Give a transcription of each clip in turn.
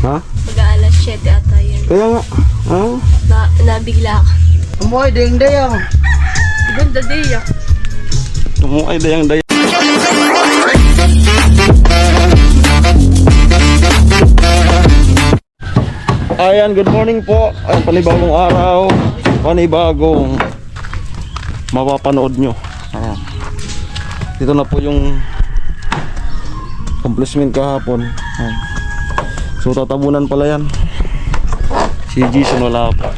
Ha? Mag-aalas 7 ata yun. Kaya nga. Ha? Nabigla ka. Umuwi, dayang-dayang. Ganda day ah. Tumuay dayang dayang. Ayan, good morning po. Ayan, panibagong araw. Panibagong mapapanood nyo. Ayan. Dito na po yung accomplishment kahapon. Ayan. So tatabunan pala yan. Si Jason wala pa.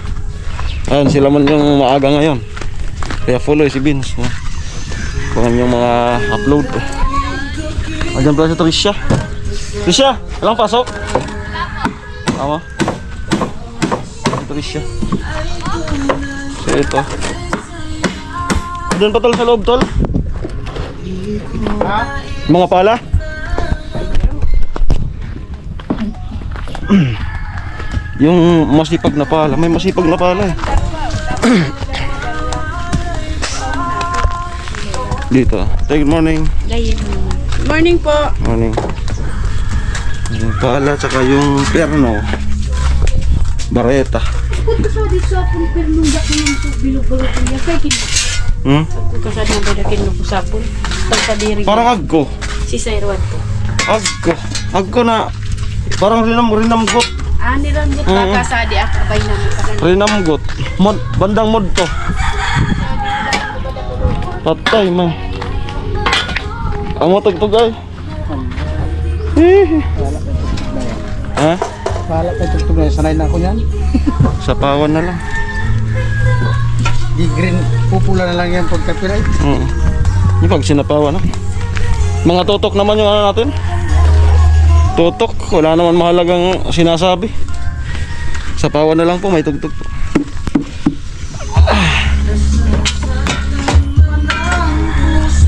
Ayan, sila man yung maaga ngayon. Kaya follow si Vince. Kung yung mga upload. Ayan pala si Trisha. Trisha, walang pasok? Tama. Si Trisha. So ito. Doon pa tol sa loob tol? Mga pala? Yung masipag na pala, may masipag na pala eh. Dito. Good morning. Good morning po. Morning. Yung pala, tsaka yung perno. Bareta. Kung kasali sa apon, pero nung daki yung bilog-bilog niya, kaya Hmm? kung kasali ng badakin mo po sa apon, pagkadiri. Parang agko. Si Sairwan po. Agko. Agko na. Parang rinamgot. Niramot ka kasali ako abay namin sa kanila. Rinamgot. Bandang mod to. Patay man. Ang matugtog ay. Ha? Bahala ka tugtog na. Sanay na ako yan. Sa pawan na lang. Di green, pupula na lang yan pag copyright. Yung pag sinapawan na. Mga tutok naman yung ano natin. Tutok, wala naman mahalagang sinasabi. Sa pawan na lang po, may tugtog po.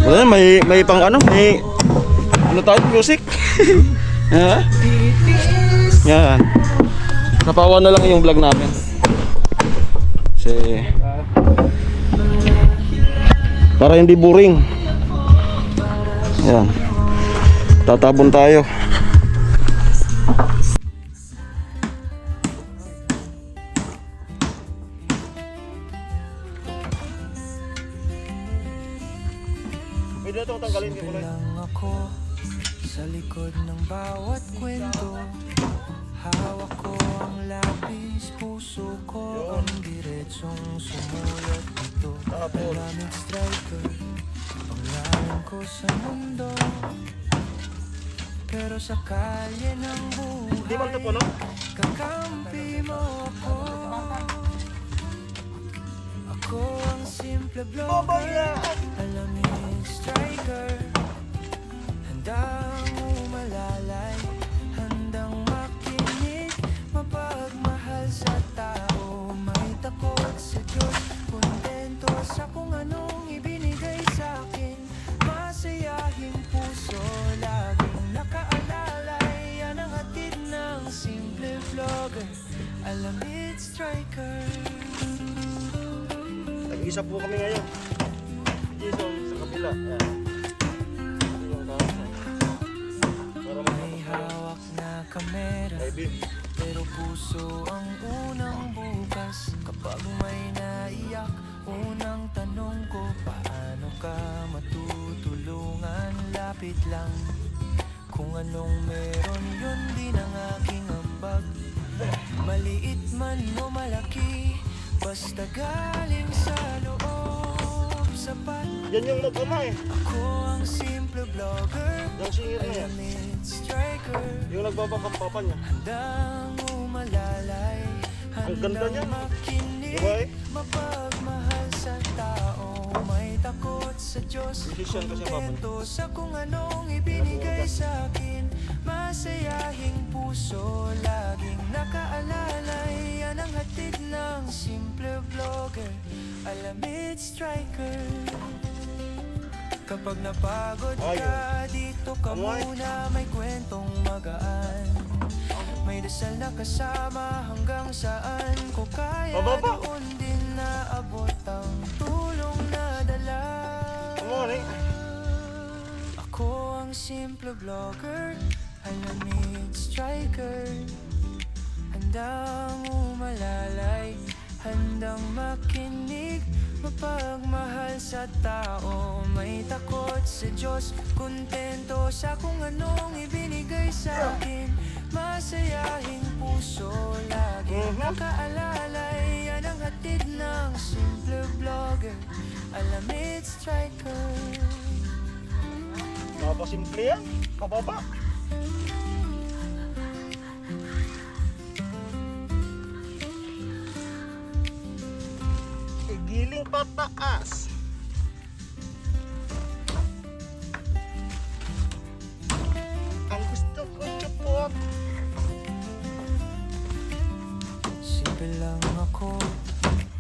Well, may pang ano, may ano tayo, music. Ha? Yan. Sa pawan na lang yung vlog namin. Kasi para hindi boring. Yan. Tatabon tayo. Pwede na itong tanggalin ko lang ako sa likod ng bawat kwento. Hawak ko ang lapis, puso ko ang diretsong sumulat nito. Malamig striker, pangalan ko sa mundo. Pero sa kalye ng buhay, kakampi mo ako. Ako ang simple blogger, malamig striker. Handang umalalay, handang makinig, mapagmahal sa tao. May takot sa Diyos, kontento sa kung anong ibinigay sa akin. Masayahing puso, laging nakaalalay. Yan ang hatid ng simple vlogger, Alamid Striker. Nag-isa po kami ngayon. Jason sa kabila. Ayan. May hawak na kamera, pero puso ang unang bukas. Kapag may naiyak, unang tanong ko, paano ka matutulungan? Lapit lang, kung anong meron yun din ang aking ambag. Maliit man o malaki, basta galing sa loob, sapat. Yan yung mag-ama eh. Ako ang simple vlogger, Yung singer na yan. Alamid Striker. Yung nagbabakang papa niya. Handang umalalay, Ang ganda niya. handang makinig, Diba eh? mapagmahal sa tao. May takot sa Diyos, Musician kasi papa niya. kontento sa kung anong ibinigay sa akin. Masayahing puso, laging nakaalalay. Yan ang hatid ng simple vlogger, Alamid Striker. Kapag napagod ka, dito ka muna, may kwentong magaan. May dasal na kasama hanggang saan ko kaya. Doon din naabot ang tulong na dala. Ako ang simple vlogger, Alamid Striker. Handang umalalay, handang makinig, mapagmahal sa tao, may takot sa Diyos, kontento sa kung anong ibinigay sa akin. Masayahing puso, laging nakaalalay, yan ang hatid ng simple vlogger, Alamid Striker. Napasimple yan. Pababa. Giling pataas. Ang gusto ko chupot. Simple lang ako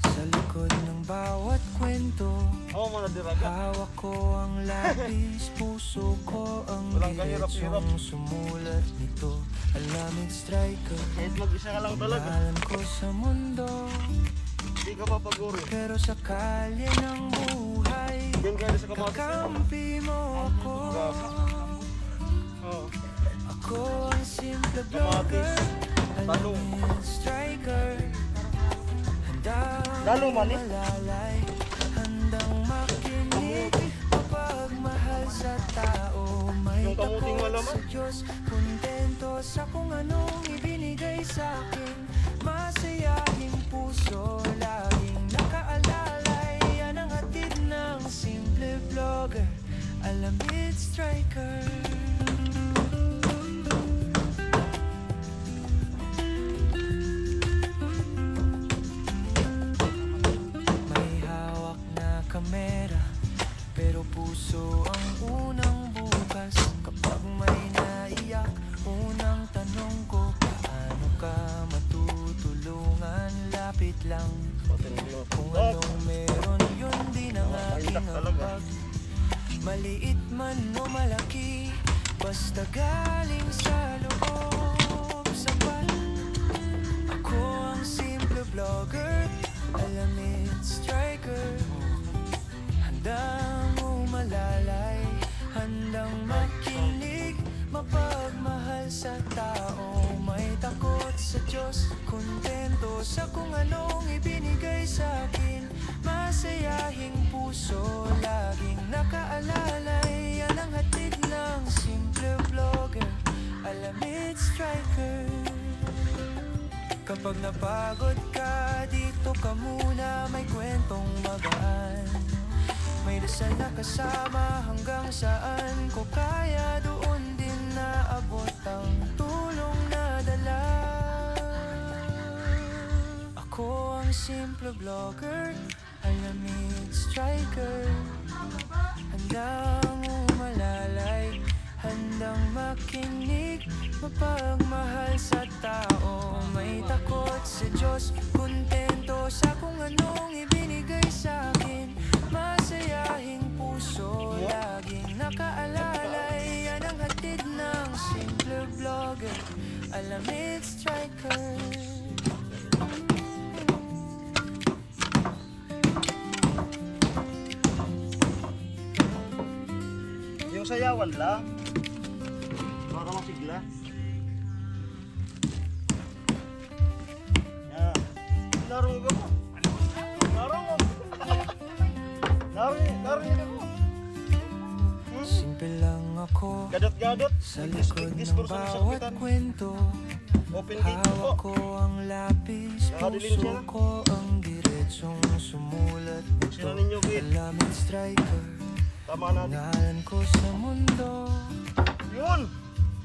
sa likod ng bawat kwento. Oo, mga diraga. Hawak ko ang lapis, puso ko ang Walang kahirap-hirap. diretsong sumulat nito. Alamid Striker, Kahit mag-isa ka lang talaga. pangalan ko sa mundo. Hindi ka papaguri. Pero sa kalye ng buhay, Diyan ka sa kamatis. kakampi mo ako. Oo. Ako ang simple vlogger, Talong. Alamid Striker. Handang Lalo man eh. malalay, handang makinig, mapagmahal sa tao, may Yung kamuting takot malaman. sa Diyos, kontento sa kung anong ibinigay sa akin. Masayahing puso, laging nakaalalay, yan ang hatid ng simple vlogger, Alamid Striker. May hawak na kamera, pero puso ang unang bukas. Kapag may naiyak, unang tanong ko, paano ka matutulungan? Lapit lang, kung anong meron yun din ang aking ambag. Maliit man o malaki, basta galing sa loob, sapat. Ako ang simple vlogger, Alamid Striker. Handang umalalay, handang makinig, mapagmahal sa tao, may takot sa Diyos, kontento sa kung anong ibinigay sa akin. Masayahing puso, laging nakaalalay, yan ang hatid ng simple vlogger, Alamid Striker. Kapag napagod ka, dito ka muna, may kwentong magaan. May dasal na kasama hanggang saan ko kaya, doon din naabot ang tulong na dala. Ako ang simple vlogger, Alamid Striker. Handang umalalay, handang makinig, mapagmahal sa tao, may takot sa Diyos, kontento sa kung anong ibinigay sa akin. Masayahing puso, laging nakaalalay, yan ang hatid ng simple vlogger, Alamid Striker. Yung sayawan lang. Para masigla. Yan. Laro ko mo. Laro mo. Laro niya ako. Simple lang ako Gadot-gadot. sa likod ng bawat kwento. Open date Hawak po. ko ang lapis, Nakadilim siya puso na. ko ang diretsong sumulat nito. Sino ninyo, Kit? Alamid Striker, Tama natin. pangalan ko sa mundo. Yun.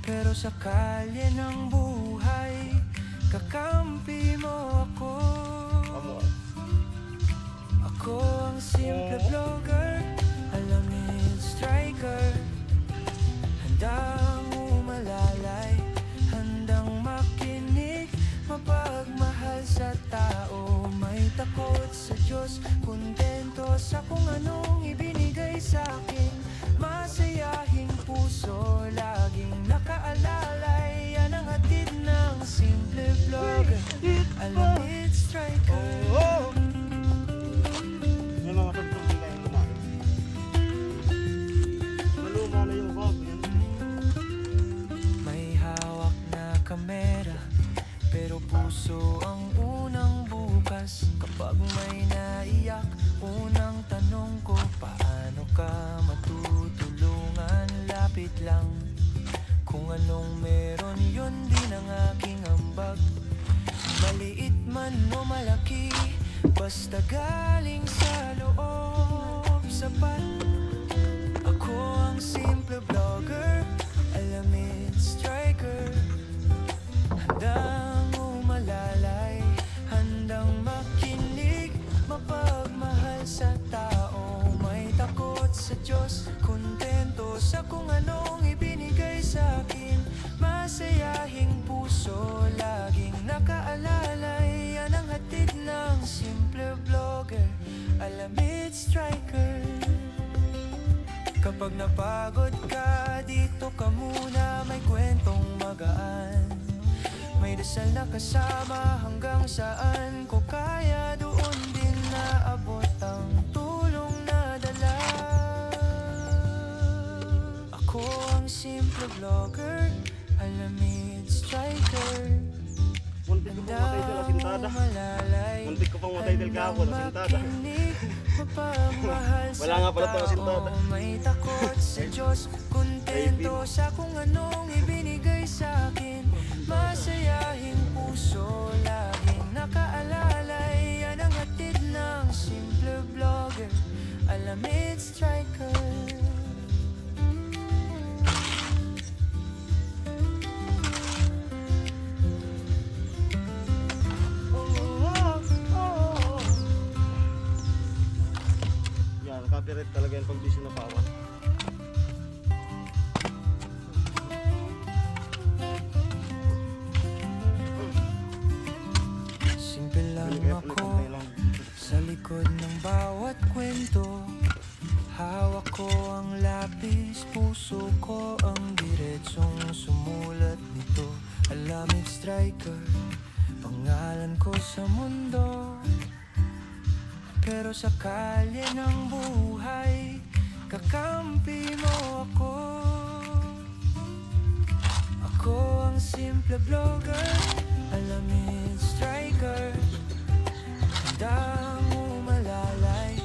Pero sa kalye ng buhay, kakampi mo ako. Amo. Ako ang simple vlogger, Alamid Striker. Handang umalalay, handang makinig, mapagmahal sa tao, may takot sa Diyos, kontento sa kung anong ibinigay sa akin. Masayahing puso, laging nakaalalay, yan ang hatid ng simple vlogger, Alamid Striker. Oh. Yung mga pagtugtog na yung kumain. Maluma na yung vlog. May hawak na kamera, pero pero puso ang unang bukas. Kapag may naiyak, unang tanong ko, paano ka matutulungan? Lapit lang, kung anong meron yun din ang aking ambag. Maliit man o malaki, basta galing sa loob, sapat. Ako ang simple vlogger, alamid striker. Handang umalalay, handang makinig, mapagmahal sa tao, may takot sa Diyos, kontento sa kung anong ibinigay sa akin. Masayahing puso, laging nakaalalay, yan ang hatid ng simple vlogger, alamid striker. Kapag napagod ka, dito ka muna, may kwentong magaan. May dasal na kasama hanggang saan ko kaya, doon din naabot ang tulong na dala. Ako ang simple vlogger, alamid striker. Muntik ko pang matay dala sintada. Malalay, Muntik ko pang matay dala kahapon na sintada. makinig, mapagmahal Wala nga pala ito na sintada. tao, may takot sa Diyos, kontento sa kung anong ibinigay sa akin. Masayahing puso, laging nakaalalay, yan ang hatid ng simple vlogger, alamid striker. Yan, copyright talaga yan pag di sinapawan. Simple lang ako sa likod ng bawat kwento. Hawak ko ang lapis, puso ko ang diretsong sumulat nito. Alamid striker, pangalan ko sa mundo. Pero sa kalye ng buhay, kakampi mo ako. Ako ang simple vlogger, alamid striker. Handang umalalay,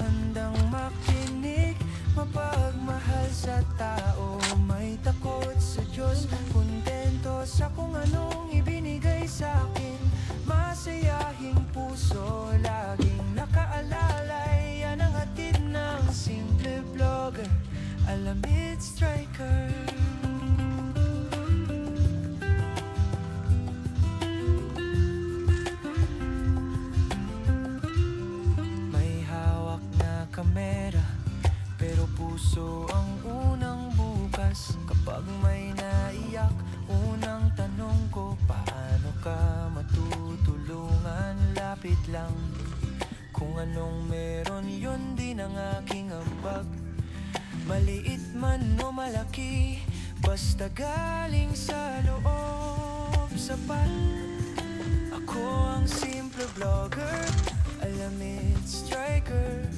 handang makinig, mapagmahal sa tao, may takot sa Diyos, kontento sa kung anong ibinigay sa akin. Masayahing puso, laging nakaalalay, yan ang hatid ng simple vlogger, alamid striker. May hawak na kamera, pero puso ang unang bukas. Kapag may naiyak, unang tanong ko, paano ka matutulungan? Lapit lang, kung anong meron yun din ang aking ambag. Maliit man o malaki, basta galing sa loob, sapat. Ako ang simple vlogger, alamid striker.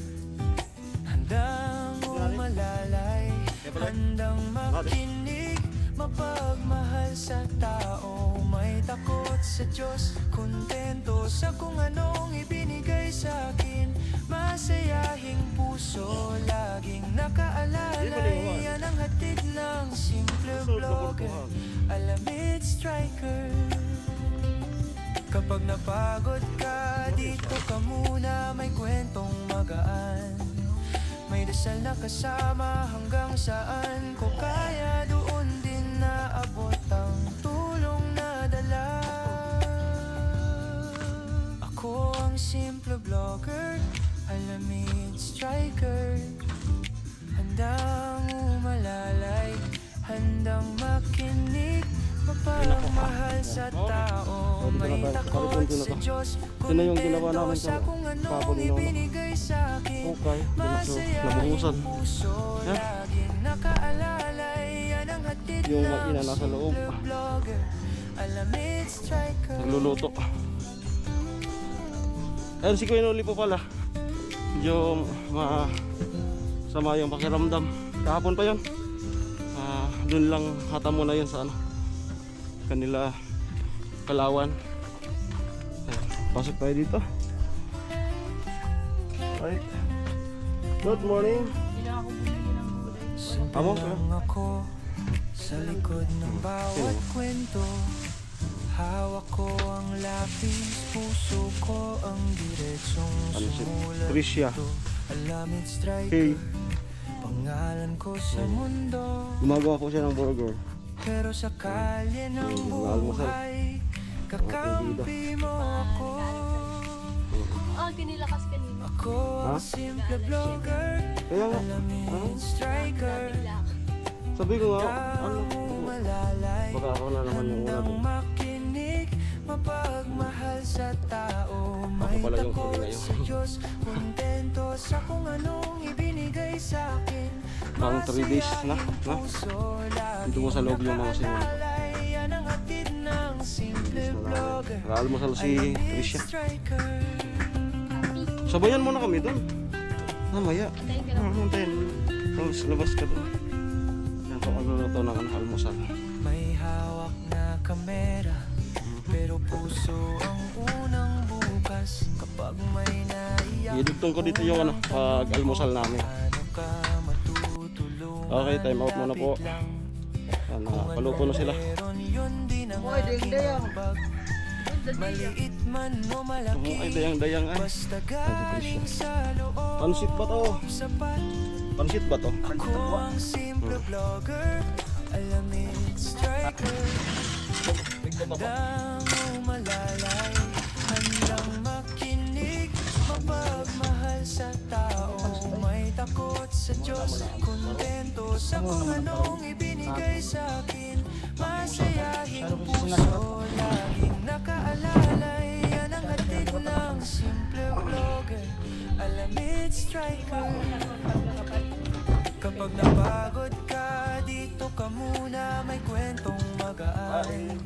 Handang umalalay, handang makinig, mapagmahal sa tao, may takot sa Diyos, kontento sa kung anong ibinigay sa akin. Masayahing puso, laging nakaalalay, yan ang hatid ng simple vlogger, alamid striker. Kapag napagod ka, dito ka muna, may kwentong magaan. May dasal na kasama hanggang saan ko kaya, doon din naabot ang tulong na dala. Ako ang simple vlogger, alamid striker. Handang umalalay, handang makinig, mapagmahal sa tao, may takot sa Diyos, kontento sa kung anong ibinigay sa akin. Masayahing puso, laging nakaalalay, yan ang hatid Yung ng makina nasa loob. simple vlogger, alamid striker. Nagluluto. Ayun si Kuya Noli po pala. Medyo masama yung pakiramdam. Kahapon pa yun. Doon lang hata muna yun sa ano, kanila Kalawan. Pasok tayo dito. Right. Good morning. Amo ka? Lang ako sa likod ng bawat kwento. Hawak ko ang lapis, puso ko ang diretsong Ano si sumulat Tricia? ito. Alamid striker, Hey. pangalan ko sa mundo. Gumagawa po siya ng burger. Pero sa kalye ng almusal. buhay, kakampi mo ako. Kinilakas kanina. Ako ang simple vlogger, Kaya nga, alamid striker. sabi ko nga, ano, Malalay, baka ako na naman yung una handang to. makinig, mapagmahal sa tao. May pala yung takot huli na yun. sa Diyos, kontento sa kung anong ibinigay sa akin. Pang 3 days na, Puso, Dito mo sa loob yung mga sinunod. nakaalalay, yan ang hatid ng simple vlogger. Nag-almusal si Alamid Tricia. striker. Sabayan mo na kami doon. Mamaya. Antayin ka lang. Antayin. Labas ka doon. Yan po, magluluto ng almusal. May hawak na kamera, pero puso ang unang bukas. Kapag may naiyak, Idugtong ko dito yung ano, pag-almusal namin. paano ka matutulungan? Okay, time out muna po. Lapit lang. Yan, paluto na sila. Meron yun din ang Oy, aking dayang-dayang. ambag. Maliit man o malaki, Ay, dayang-dayang ay. basta galing sa loob. Pansit ba to? Sapat. Pansit ba to? Ako ang simple vlogger, alamid striker. Handang umalalay, handang makinig, mapagmahal sa tao. May takot sa Diyos, kontento sa kung anong ibinigay sa akin. Masayahing puso, laging nakaalalay. Yan ang hatid ng simple vlogger, alamid striker. Kapag napagod ka, dito ka muna, may kwentong magaan.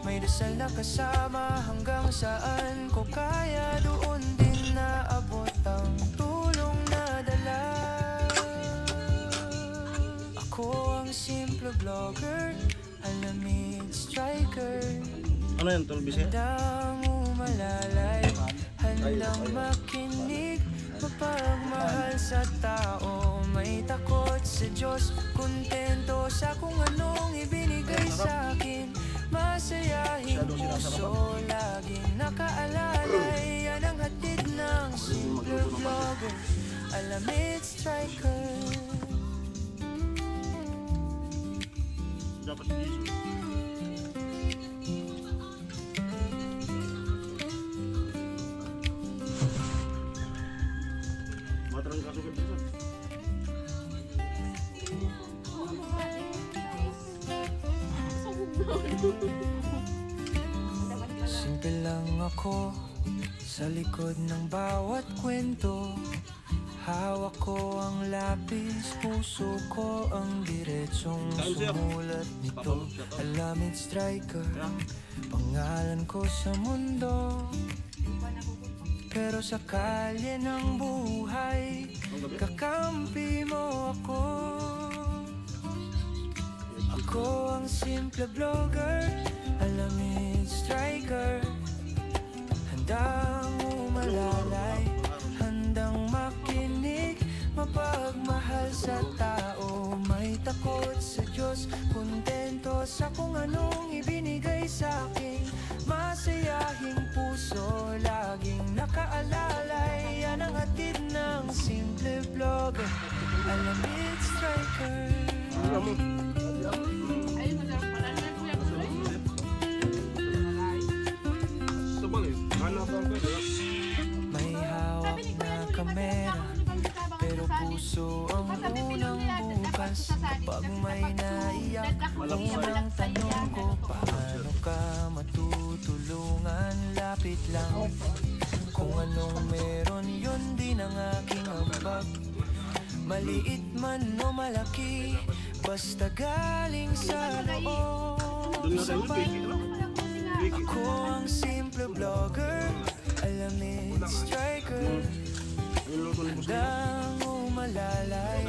May dasal na kasama hanggang saan ko kaya, doon din naabot ang tulong na dala. Ako ang simple vlogger, alamid striker. Ano yan, Tulbise? Handang umalalay, handang makinig, mapagmahal sa tao. May takot sa Diyos, kontento sa kung anong ibinigay sa akin. Masayahing puso, laging nakaalalay. Yan ang hatid ng simple vlogger, alamid striker. Dapat Jesus. Matarang kasugat dito. Simple lang ako sa likod ng bawat kwento. Hawak ko ang lapis, puso ko ang diretsong sumulat nito. Alamid striker, pangalan ko sa mundo. Pero sa kalye ng buhay, kakampi mo ako. Ako ang simple vlogger, alamid striker. Handang umalalay, handang makinig, mapagmahal sa tao. May takot sa Diyos, kontento sa kung anong ibinigay sa akin. Masayahing puso, laging nakaalalay. Yan ang hatid ng simple vlogger, alamid striker. Ay, masarap pala na kuya ko. May hawak na kamera, pero puso ang unang bukas. Kapag may naiyak, unang tanong ko, paano ka matutulungan? Lapit lang. Kung anong meron, yun din ang aking ambag. Maliit man o malaki, basta galing sa loob. Sapat. Ako ang simple vlogger, alamid striker. Handang umalalay,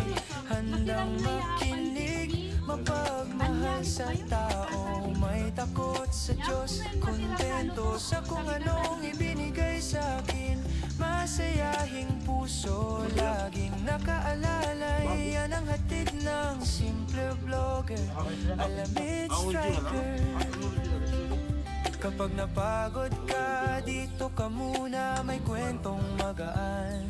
handang makinig, mapagmahal sa tao. May takot sa Diyos, kontento sa kung anong ibinigay sa akin. Masayahing puso, laging nakaalalay. Yan ang hatid ng simple vlogger, Alamid Striker. Kapag napagod ka, dito ka muna, may kwentong magaan.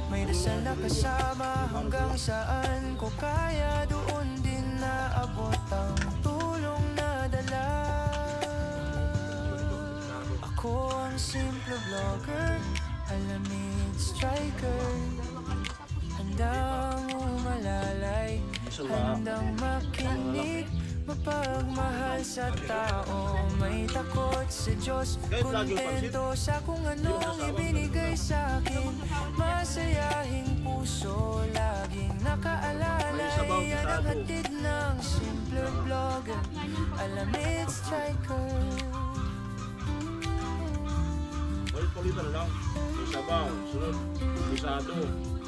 May dasal na kasama hanggang saan ko kaya, doon din naabot ang tulong na dala. Ako ang simple vlogger, Alamid Striker. Handang umalalay, handang makinig, mapagmahal sa tao. May takot sa Diyos, kontento sa kung anong ibinigay sa akin. Masayahing puso, laging nakaalalay. Yan ang hatid ng simple vlogger, Alamid Striker. Palitan lang. May sabaw, sunod, bisado.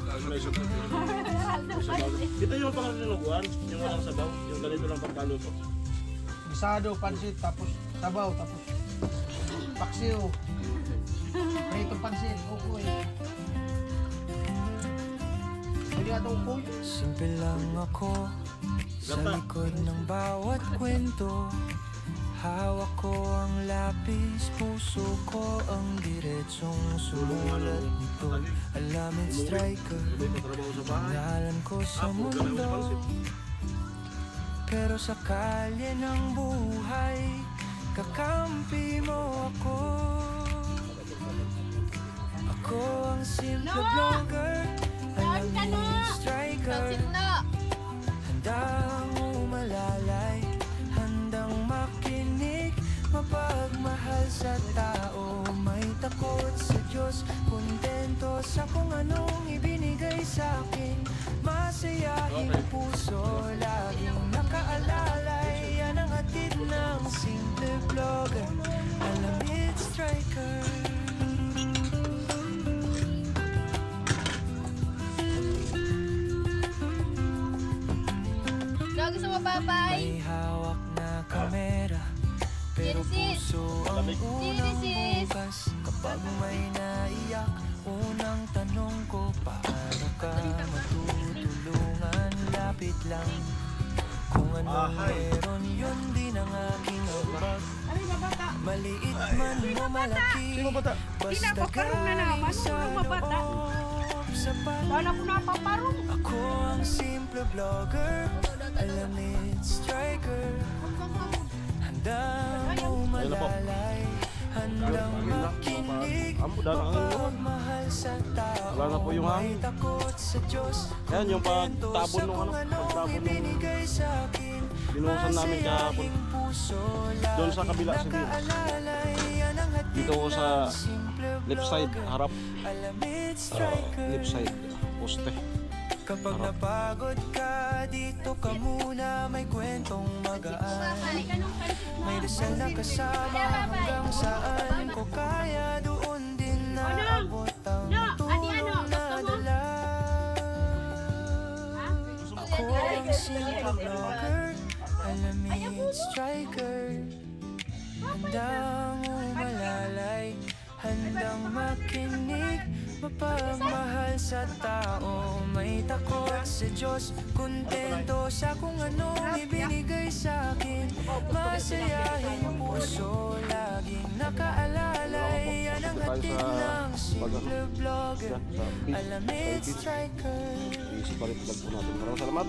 Tapos may sabaw. Ito yung pangalan ng luguan, yung walang sabaw, yung ganito lang pagkaluto. Bisado, pansit, tapos sabaw, tapos paksiw. Prito pansit, ukoy. Pwede nga itong ukoy. Simple lang ako sa likod ng bawat kwento. Hawak ko ang lapis, puso ko ang diretsong sumulat nito. Alamid Striker, pangalan ko sa mundo. Pero sa kalye ng buhay, kakampi mo ako. Ako ang simple vlogger, Alamid Striker. Handang umalalay, handang makinig, mapagmahal sa tao. May takot sa Diyos, kontento sa kung anong ibinigay sa akin. Masayahing puso, laging nakaalalay. Yan ang hatid ng simple vlogger, Alamid Striker. Gusto mo, babay? May hawak na kamera, pero puso ang unang bukas. Kapag may naiyak, unang tanong ko, paano ka matutulungan? Lapit lang, kung anong meron, yun din ang aking abag. Maliit man o malaki, basta galing sa loob sapat. Ako ang simple vlogger, Alamid Striker. Handang umalalay, handang makinig, mapagmahal sa tao. Wala na po yung May takot sa Diyos, Yan, yung kontento pagtabon sa nung kung anong pagtabon nung ibinigay sa akin. binuhusan namin kahapon. Masayahing puso, Doon sa kabila sa Vince. nakaalalay. Yan ang hatid Dito ko sa ng simple left side, vlogger, harap. Alamid Striker. Left side, poste. Kapag napagod ka, dito ka muna, may kwentong magaan. May dasal na kasama hanggang saan ko kaya, doon din naabot ang tulong na dala. Ako ang simple vlogger, Alamid Striker. Handang umalalay, handang makinig, mapagmahal sa tao. May takot sa Diyos, kontento sa kung anong ibinigay sa akin. Masayahing puso, laging nakaalalay. Yan ang hatid ng simple vlogger, Alamid Striker. Easy pa rin vlog po natin. Maraming salamat.